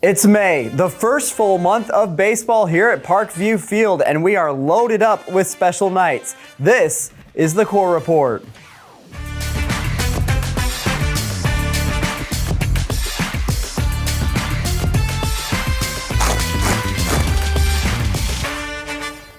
It's May, the first full month of baseball here at Parkview Field, and we are loaded up with special nights. This is the Core Report.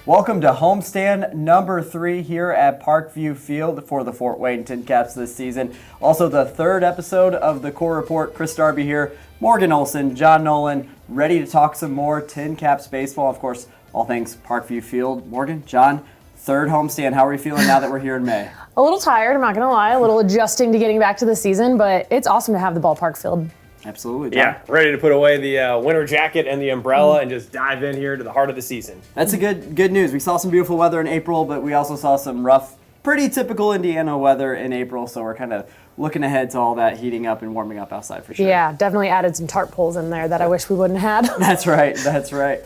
Welcome to homestand number 3 here at Parkview Field for the Fort Wayne TinCaps this season. Also the third episode of the Core Report. Chris Darby here, Morgan Olson, John Nolan, ready to talk some more TinCaps baseball. Of course, all things Parkview Field. Morgan, John, third homestand. How are we feeling now that we're here in May? A little tired, I'm not going to lie. A little adjusting to getting back to the season, but it's awesome to have the ballpark filled. Absolutely, John. Yeah, ready to put away the winter jacket and the umbrella and just dive in here to the heart of the season. That's a good news. We saw some beautiful weather in April, but we also saw some rough, pretty typical Indiana weather in April, so we're kind of looking ahead to all that heating up and warming up outside for sure. Yeah, definitely added some tarp poles in there that I wish we wouldn't have had. That's right.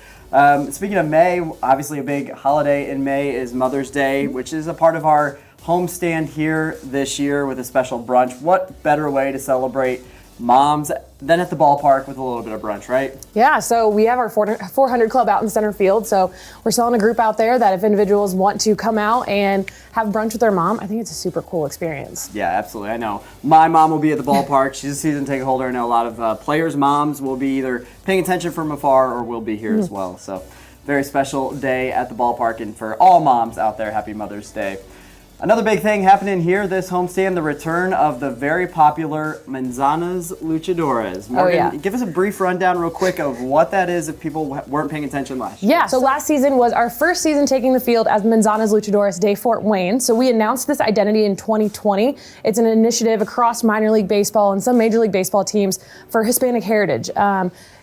Speaking of May, obviously a big holiday in May is Mother's Day, which is a part of our homestand here this year with a special brunch. What better way to celebrate moms than at the ballpark with a little bit of brunch, right? Yeah, so we have our 400 Club out in center field, so we're selling a group out there that if individuals want to come out and have brunch with their mom, I think it's a super cool experience. Yeah, absolutely. I know. My mom will be at the ballpark. She's a season ticket holder. I know a lot of players' moms will be either paying attention from afar or will be here as well. So very special day at the ballpark, and for all moms out there, happy Mother's Day. Another big thing happening here this homestand, the return of the very popular Manzana's Luchadores. Morgan, give us a brief rundown real quick of what that is if people weren't paying attention last year. Yeah, so last season was our first season taking the field as Manzana's Luchadores de Fort Wayne. So we announced this identity in 2020. It's an initiative across minor league baseball and some major league baseball teams for Hispanic heritage.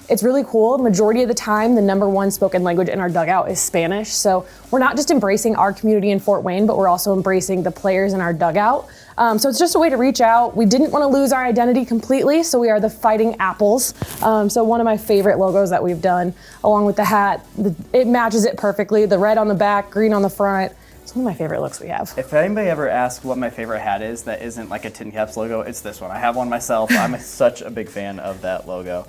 It's really cool. Majority of the time, the number one spoken language in our dugout is Spanish. So we're not just embracing our community in Fort Wayne, but we're also embracing the players in our dugout. So it's just a way to reach out. We didn't want to lose our identity completely, so we are the Fighting Apples. So one of my favorite logos that we've done, along with the hat, it matches it perfectly. The red on the back, green on the front. It's one of my favorite looks we have. If anybody ever asks what my favorite hat is that isn't like a TinCaps logo, it's this one. I have one myself. I'm such a big fan of that logo.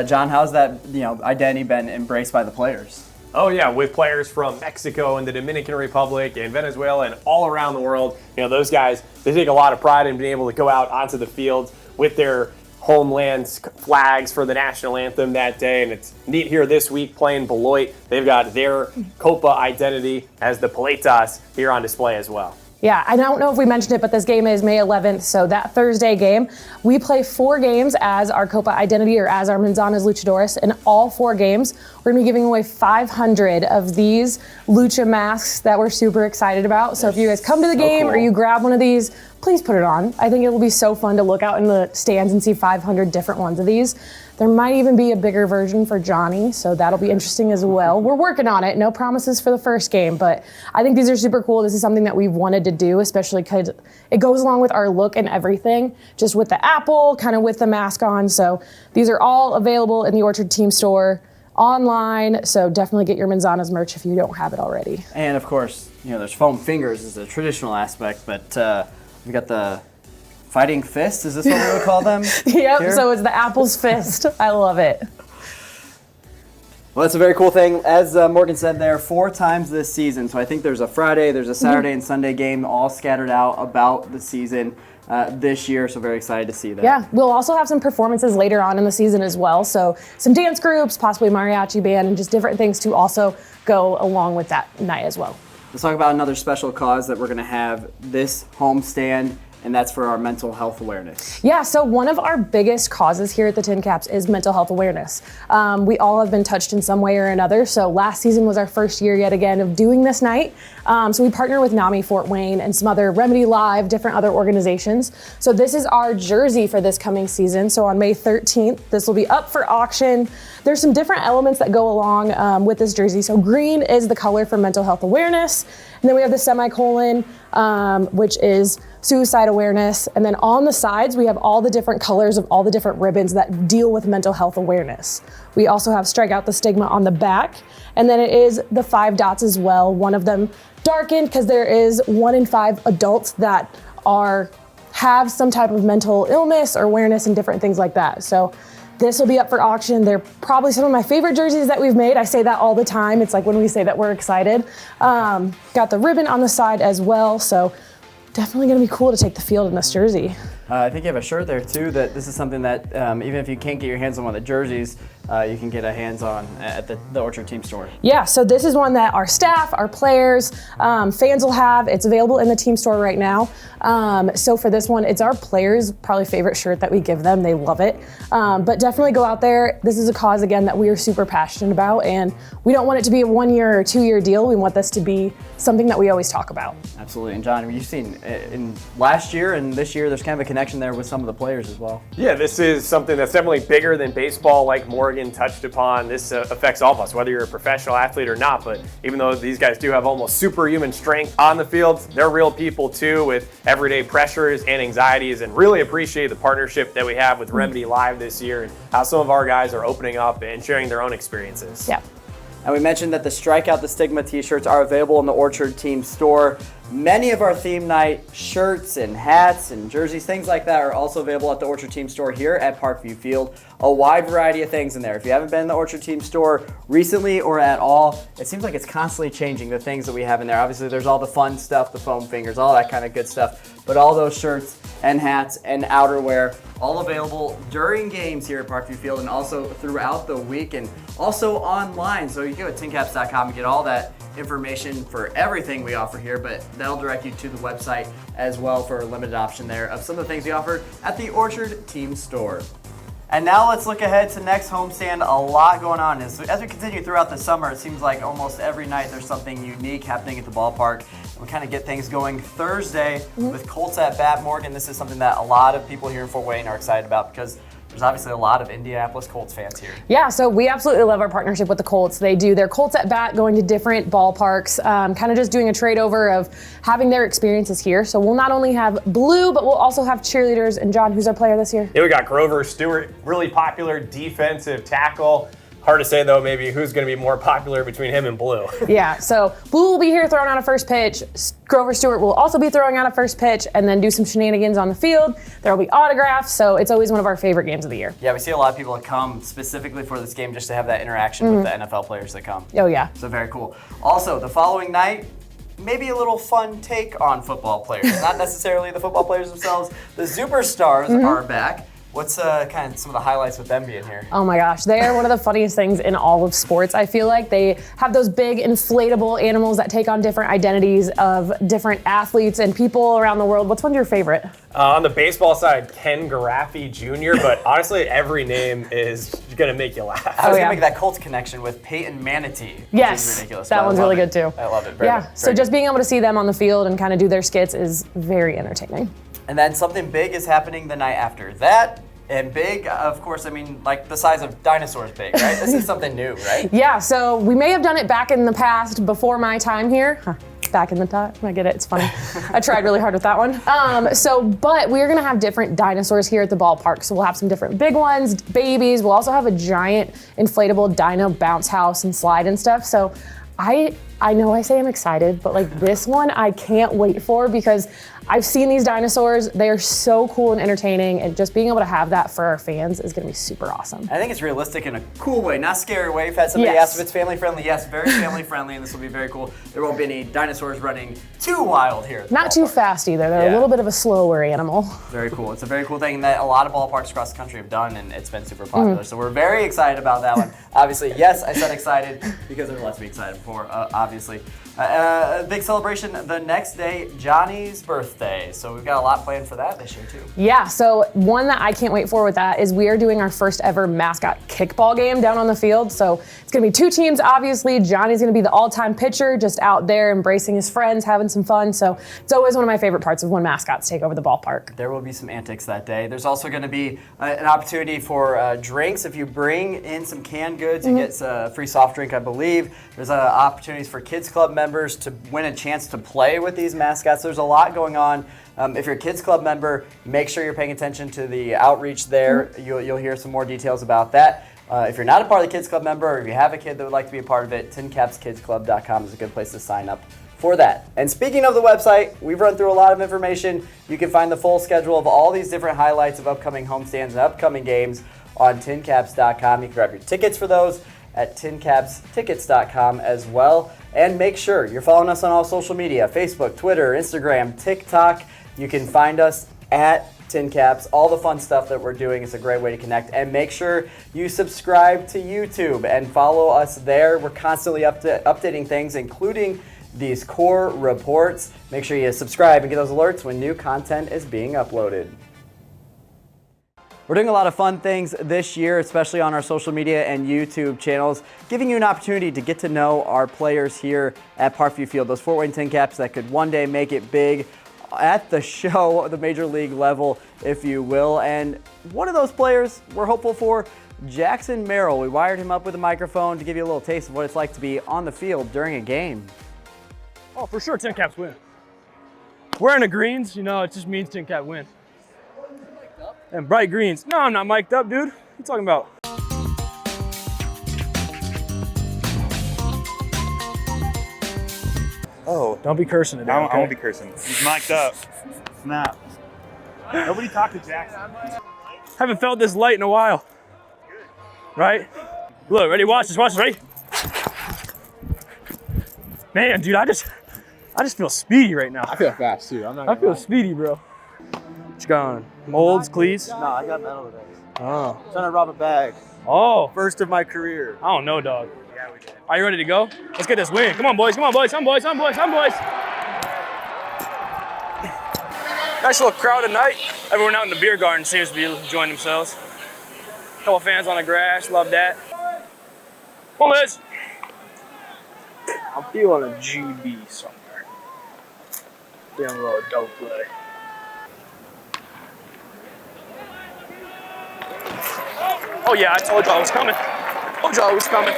John, how's that identity been embraced by the players? Oh yeah, with players from Mexico and the Dominican Republic and Venezuela and all around the world. Those guys, they take a lot of pride in being able to go out onto the field with their homeland's flags for the national anthem that day. And it's neat here this week playing Beloit. They've got their Copa identity as the Paletas here on display as well. Yeah, I don't know if we mentioned it, but this game is May 11th, so that Thursday game, we play 4 games as our Copa identity or as our Manzana's Luchadores. In all 4 games, we're going to be giving away 500 of these Lucha masks that we're super excited about. So if you guys come to the game or you grab one of these, please put it on. I think it will be so fun to look out in the stands and see 500 different ones of these. There might even be a bigger version for Johnny, so that'll be interesting as well. We're working on it. No promises for the first game, but I think these are super cool. This is something that we've wanted to do, especially because it goes along with our look and everything, just with the apple, kind of with the mask on. So these are all available in the Orchard Team store, online, so definitely get your Manzana's merch if you don't have it already. And of course, there's foam fingers is a traditional aspect, but we got the Fighting Fist, is this what we would call them? Yep, here? So it's the Apple's Fist. I love it. Well, that's a very cool thing. As Morgan said there, 4 times this season. So I think there's a Friday, there's a Saturday and Sunday game all scattered out about the season this year. So very excited to see that. Yeah, we'll also have some performances later on in the season as well. So some dance groups, possibly mariachi band, and just different things to also go along with that night as well. Let's talk about another special cause that we're going to have this homestand, and that's for our mental health awareness. Yeah, so one of our biggest causes here at the TinCaps is mental health awareness. We all have been touched in some way or another, so last season was our first year yet again of doing this night. So we partner with NAMI Fort Wayne and some other Remedy Live, different other organizations. So this is our jersey for this coming season. So on May 13th, this will be up for auction. There's some different elements that go along with this jersey. So green is the color for mental health awareness. And then we have the semicolon, which is suicide awareness. And then on the sides, we have all the different colors of all the different ribbons that deal with mental health awareness. We also have Strike Out the Stigma on the back. And then it is the 5 dots as well. One of them darkened because there is 1 in 5 adults that have some type of mental illness or awareness and different things like that. So This will be up for auction. They're probably some of my favorite jerseys that we've made. I say that all the time. It's like when we say that we're excited. Got the ribbon on the side as well, so definitely going to be cool to take the field in this jersey. I think you have a shirt there too, that this is something that even if you can't get your hands on one of the jerseys, you can get a hands on at the Orchard Team Store. Yeah, so this is one that our staff, our players, fans will have. It's available in the team store right now. So for this one, it's our players' probably favorite shirt that we give them. They love it. But definitely go out there. This is a cause, again, that we are super passionate about, and we don't want it to be a 1 year or 2 year deal. We want this to be something that we always talk about. Absolutely. And John, you've seen in last year and this year, there's kind of a connection there with some of the players as well. Yeah, this is something that's definitely bigger than baseball, like Morgan touched upon. This affects all of us, whether you're a professional athlete or not. But even though these guys do have almost superhuman strength on the field, they're real people too with everyday pressures and anxieties, and really appreciate the partnership that we have with Remedy Live this year and how some of our guys are opening up and sharing their own experiences. Yeah. And we mentioned that the Strike Out the Stigma t-shirts are available in the Orchard Team Store. Many of our theme night shirts and hats and jerseys, things like that, are also available at the Orchard Team Store here at Parkview Field. A wide variety of things in there. If you haven't been in the Orchard Team Store recently or at all, it seems like it's constantly changing the things that we have in there. Obviously, there's all the fun stuff, the foam fingers, all that kind of good stuff. But all those shirts and hats and outerwear, all available during games here at Parkview Field and also throughout the week and also online. So you go to TinCaps.com and get all that information for everything we offer here, but that'll direct you to the website as well for a limited option there of some of the things we offer at the Orchard Team Store. And now let's look ahead to next homestand. A lot going on. As we continue throughout the summer, it seems like almost every night there's something unique happening at the ballpark. And we kind of get things going Thursday with Colts at bat. Morgan, this is something that a lot of people here in Fort Wayne are excited about because there's obviously a lot of Indianapolis Colts fans here. Yeah, so we absolutely love our partnership with the Colts. They do their Colts at bat, going to different ballparks, kind of just doing a trade over of having their experiences here. So we'll not only have blue, but we'll also have cheerleaders. And John, who's our player this year? Yeah, we got Grover Stewart, really popular defensive tackle. Hard to say, though, maybe who's going to be more popular between him and Blue. Yeah, so Blue will be here throwing out a first pitch. Grover Stewart will also be throwing out a first pitch and then do some shenanigans on the field. There will be autographs, so it's always one of our favorite games of the year. Yeah, we see a lot of people that come specifically for this game just to have that interaction with the NFL players that come. Oh, yeah. So very cool. Also, the following night, maybe a little fun take on football players. Not necessarily the football players themselves. The Superstars are back. What's kind of some of the highlights with them being here? Oh my gosh, they are one of the funniest things in all of sports. I feel like they have those big inflatable animals that take on different identities of different athletes and people around the world. What's one of your favorite? On the baseball side, Ken Garaffi Jr., but honestly, every name is going to make you laugh. I was going to make that Colts connection with Peyton Manatee. Yes, is ridiculous, that one's really good too. I love it. So just being able to see them on the field and kind of do their skits is very entertaining. And then something big is happening the night after that. And big, of course, I mean, like the size of dinosaurs big, right? This is something new, right? Yeah, so we may have done it back in the past before my time here. Back in the time, I get it, it's funny. I tried really hard with that one. But we're gonna have different dinosaurs here at the ballpark. So we'll have some different big ones, babies. We'll also have a giant inflatable dino bounce house and slide and stuff. So I know I say I'm excited, but like this one I can't wait for because I've seen these dinosaurs. They are so cool and entertaining, and just being able to have that for our fans is gonna be super awesome. I think it's realistic in a cool way, not scary way. We've had somebody ask if it's family friendly. Yes, very family friendly, and this will be very cool. There won't be any dinosaurs running too wild here. Not too fast either. They're a little bit of a slower animal. Very cool. It's a very cool thing that a lot of ballparks across the country have done, and it's been super popular. So we're very excited about that one. Obviously, yes, I said excited because there's lots to be excited for, obviously. A big celebration the next day, Johnny's birthday. So we've got a lot planned for that this year too. Yeah, so one that I can't wait for with that is we are doing our first ever mascot kickball game down on the field. So it's gonna be two teams, obviously. Johnny's gonna be the all-time pitcher, just out there embracing his friends, having some fun. So it's always one of my favorite parts of when mascots take over the ballpark. There will be some antics that day. There's also gonna be an opportunity for drinks. If you bring in some canned goods, you get a free soft drink, I believe. There's opportunities for Kids Club members to win a chance to play with these mascots. There's a lot going on. If you're a Kids Club member, make sure you're paying attention to the outreach there. You'll hear some more details about that. If you're not a part of the Kids Club member, or if you have a kid that would like to be a part of it, TinCapsKidsClub.com is a good place to sign up for that. And speaking of the website, we've run through a lot of information. You can find the full schedule of all these different highlights of upcoming homestands and upcoming games on TinCaps.com. You can grab your tickets for those at TinCapsTickets.com as well. And make sure you're following us on all social media, Facebook, Twitter, Instagram, TikTok. You can find us at TinCaps. All the fun stuff that we're doing is a great way to connect. And make sure you subscribe to YouTube and follow us there. We're constantly updating things, including these core reports. Make sure you subscribe and get those alerts when new content is being uploaded. We're doing a lot of fun things this year, especially on our social media and YouTube channels, giving you an opportunity to get to know our players here at Parkview Field, those Fort Wayne TinCaps that could one day make it big at the show, the major league level, if you will. And one of those players we're hopeful for, Jackson Merrill. We wired him up with a microphone to give you a little taste of what it's like to be on the field during a game. Oh, for sure, TinCaps win. Wearing the greens, you know, it just means TinCap win. And bright greens. No, I'm not mic'd up, dude. What are you talking about? Oh. Don't be cursing today. I won't be cursing. He's mic'd up. Snap. Nobody talked to Jackson. Haven't felt this light in a while. Right? Look, ready? Watch this, ready? Man, dude, I just feel speedy right now. I feel fast too. I feel speedy, bro. What you got on? Molds, cleats? No, I got metal today. Oh. Trying to rob a bag. Oh. First of my career. I don't know, dog. Yeah, we did. Are you ready to go? Let's get this win. Come on, boys. Come on, boys. Come, boys. Come, boys. Come, boys. Nice little crowd tonight. Everyone out in the beer garden seems to be enjoying themselves. Couple fans on the grass. Love that. Come on, Liz. I'm feeling a GB somewhere. Damn little dope play. Oh yeah, I told y'all it was coming. Told y'all it was coming.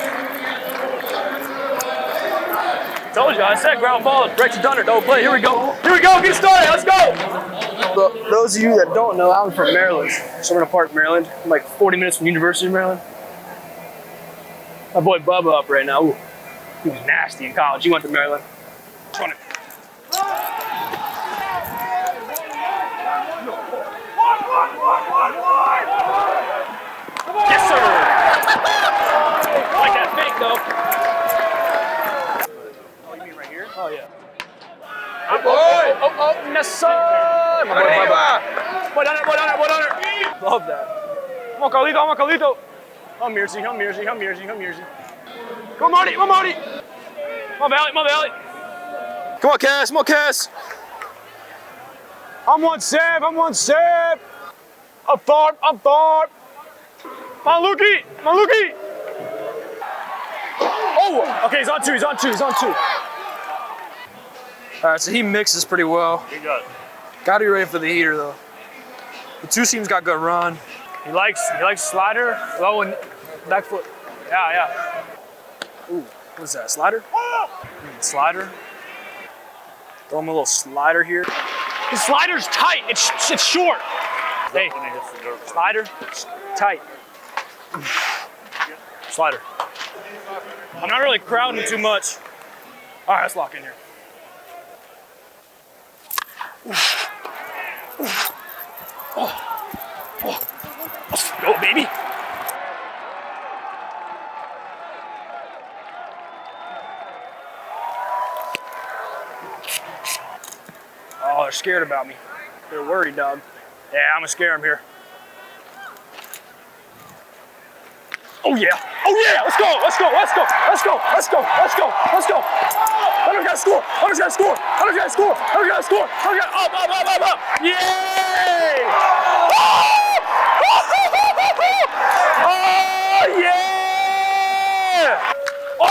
Told y'all, I said ground ball, right to Dunner, don't play. Here we go. Here we go, get started, let's go. But those of you that don't know, I'm from Maryland. Somerville Park, Maryland. I'm like 40 minutes from University of Maryland. My boy Bubba up right now. Ooh, he was nasty in college. He went to Maryland. Yes, sir! Like that fake, though. Oh, you mean right here? Oh, yeah. Oh, yes, sir! My boy, Boy down it. Love that. Come on, Carlito. I'm Mearsy. Come on, Marty. Come on, Valley. Come on, Cass. I'm one sip. I'm far. Maluki! Oh, okay, he's on two. All right, so he mixes pretty well. He does. Gotta be ready for the heater, though. The two seams got good run. He likes slider, low and back foot. Yeah. Ooh, what is that, slider? Slider. Throw him a little slider here. His slider's tight, it's short. Hey, slider, tight. Slider. I'm not really crowding too much. All right, let's lock in here. Let's go, baby. Oh, they're scared about me. They're worried, dog. Yeah, I'm gonna scare them here. Oh yeah! Let's go! Hunter's got to score! Up! Yay! Oh yeah! Oh!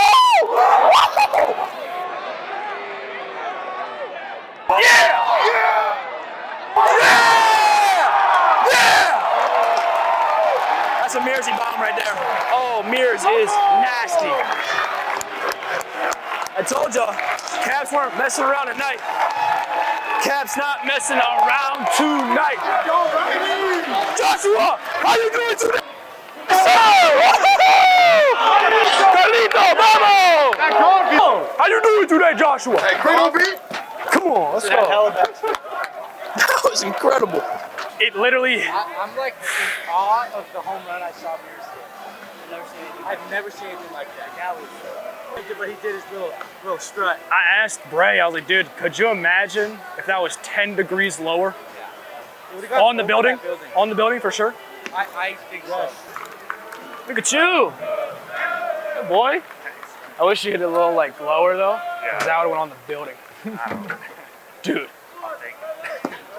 Yeah! That's a Mearsy bomb right there. Oh, Mears is nasty. I told y'all, Caps weren't messing around tonight. Caps not messing around tonight. Joshua, how you doing today? Carlito, vamos! How you doing today, Joshua? Hey, Cradle beat? Come on, let's go. That was incredible. It literally. I'm like in awe of the home run I saw I've never seen anything like that. That was, but he did his little strut. I asked Bray, I was like, dude, could you imagine if that was 10 degrees lower? Yeah. On the building? On the building for sure? I think so. Look at you. Good boy. I wish you hit it a little like lower though. Yeah. Because that would have went on the building. Dude.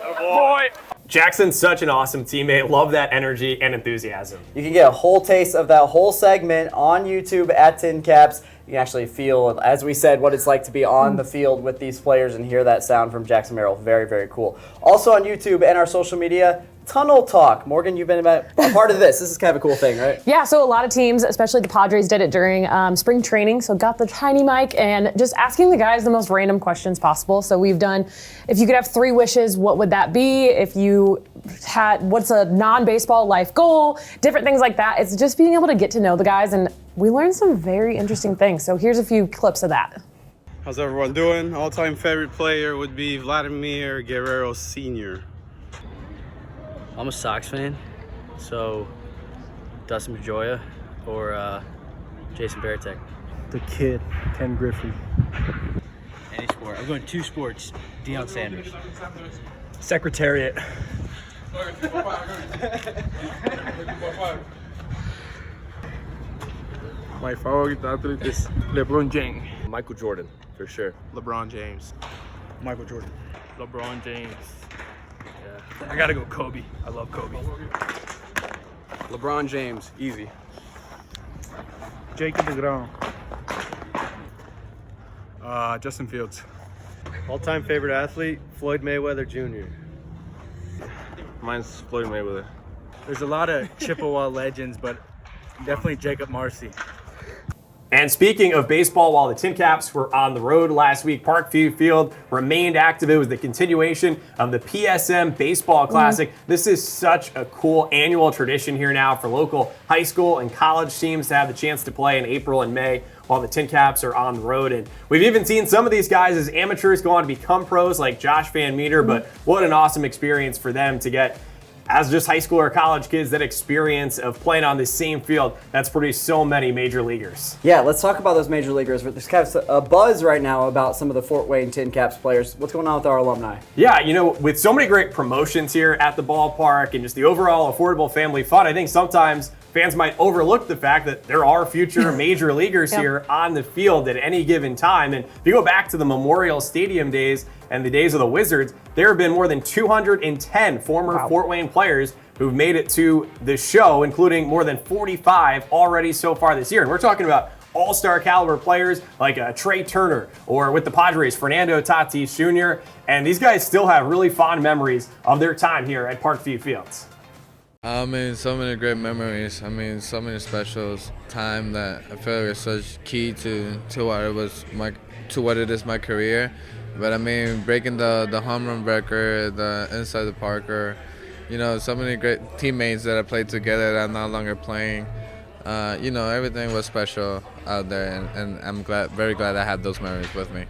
Oh boy. Jackson's such an awesome teammate. Love that energy and enthusiasm. You can get a whole taste of that whole segment on YouTube at TinCaps. You can actually feel, as we said, what it's like to be on the field with these players and hear that sound from Jackson Merrill. Very, very cool. Also on YouTube and our social media, Tunnel Talk. Morgan, you've been a part of this. This is kind of a cool thing, right? Yeah, so a lot of teams, especially the Padres, did it during spring training. So got the tiny mic and just asking the guys the most random questions possible. So we've done, if you could have 3 wishes, what would that be? If you had, what's a non-baseball life goal? Different things like that. It's just being able to get to know the guys, and we learned some very interesting things. So here's a few clips of that. How's everyone doing? All-time favorite player would be Vladimir Guerrero Sr. I'm a Sox fan, so Dustin Pedroia or Jason Varitek. The kid, Ken Griffey. Any sport. I'm going 2 sports. Deion Sanders. Secretariat. My favorite athlete is LeBron James. Michael Jordan, for sure. LeBron James. Michael Jordan. LeBron James. I gotta go Kobe. I love Kobe. LeBron James, easy. Jacob DeGrom. Justin Fields. All-time favorite athlete, Floyd Mayweather Jr. Mine's Floyd Mayweather. There's a lot of Chippewa legends, but definitely Jacob Marcy. And speaking of baseball, while the TinCaps were on the road last week, Parkview Field remained active. It was the continuation of the PSM Baseball Classic. This is such a cool annual tradition here now for local high school and college teams to have the chance to play in April and May while the TinCaps are on the road. And we've even seen some of these guys as amateurs go on to become pros, like Josh Van Meter, but what an awesome experience for them to get as just high school or college kids, that experience of playing on the same field that's produced so many major leaguers. Yeah, let's talk about those major leaguers. There's kind of a buzz right now about some of the Fort Wayne TinCaps players. What's going on with our alumni? Yeah, you know, with so many great promotions here at the ballpark and just the overall affordable family fun, I think sometimes fans might overlook the fact that there are future major leaguers here on the field at any given time. And if you go back to the Memorial Stadium days and the days of the Wizards, there have been more than 210 former Fort Wayne players who've made it to the show, including more than 45 already so far this year. And we're talking about all-star caliber players like Trey Turner, or with the Padres, Fernando Tatis Jr. And these guys still have really fond memories of their time here at Parkview Field. I mean, so many great memories. I mean, so many special time that I feel like is such key to what it is my career. But I mean, breaking the home run record, the inside the Parker, you know, so many great teammates that I played together that I'm no longer playing. You know, everything was special out there, and I'm very glad I had those memories with me.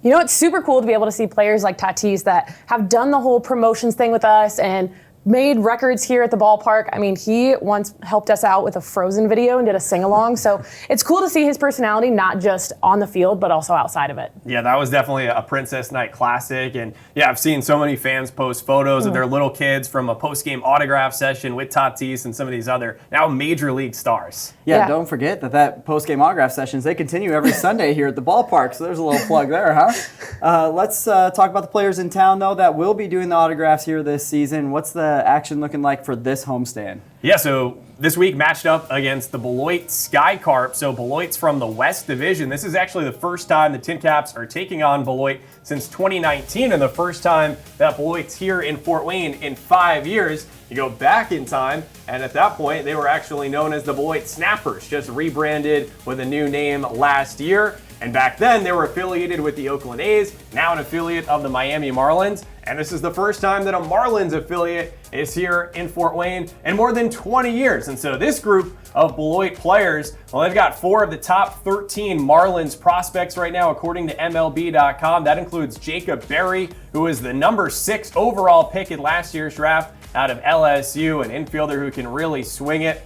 You know, it's super cool to be able to see players like Tatis that have done the whole promotions thing with us and made records here at the ballpark. I mean, he once helped us out with a Frozen video and did a sing-along. So it's cool to see his personality, not just on the field, but also outside of it. Yeah, that was definitely a Princess Night classic. And yeah, I've seen so many fans post photos of their little kids from a post-game autograph session with Tatis and some of these other now major league stars. Yeah, don't forget that post-game autograph sessions, they continue every Sunday here at the ballpark. So there's a little plug there, huh? Let's talk about the players in town, though, that will be doing the autographs here this season. What's the action looking like for this homestand? Yeah, so this week matched up against the Beloit Sky Carp. So Beloit's from the West Division. This is actually the first time the TinCaps are taking on Beloit since 2019, and the first time that Beloit's here in Fort Wayne in 5 years. You go back in time, and at that point, they were actually known as the Beloit Snappers, just rebranded with a new name last year. And back then, they were affiliated with the Oakland A's, now an affiliate of the Miami Marlins. And this is the first time that a Marlins affiliate is here in Fort Wayne in more than 20 years. And so this group of Beloit players, well, they've got 4 of the top 13 Marlins prospects right now, according to MLB.com. That includes Jacob Berry, who was the number 6 overall pick in last year's draft. out of LSU, an infielder who can really swing it.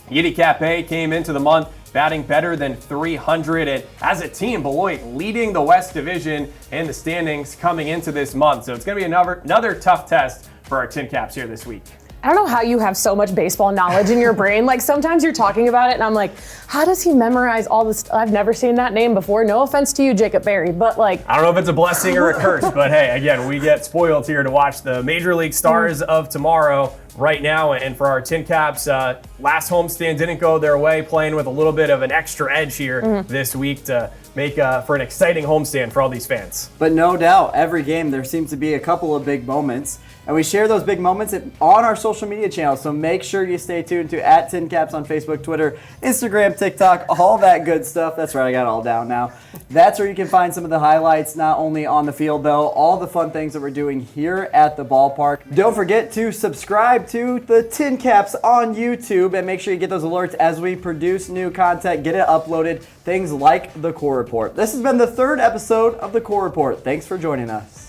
Yiddy Cape came into the month batting better than 300, and as a team, Beloit leading the West Division in the standings coming into this month. So it's going to be another tough test for our TinCaps here this week. I don't know how you have so much baseball knowledge in your brain. Like sometimes you're talking about it and I'm like, how does he memorize all this? I've never seen that name before. No offense to you, Jacob Berry, but like. I don't know if it's a blessing or a curse, but hey, again, we get spoiled here to watch the Major League Stars of tomorrow right now. And for our TinCaps, last homestand didn't go their way, playing with a little bit of an extra edge here this week to make for an exciting homestand for all these fans. But no doubt, every game there seems to be a couple of big moments. And we share those big moments on our social media channels, so make sure you stay tuned to @TinCaps on Facebook, Twitter, Instagram, TikTok, all that good stuff. That's right, I got it all down now. That's where you can find some of the highlights, not only on the field, though, all the fun things that we're doing here at the ballpark. Don't forget to subscribe to the TinCaps on YouTube, and make sure you get those alerts as we produce new content, get it uploaded, things like the Core Report. This has been the 3rd episode of the Core Report. Thanks for joining us.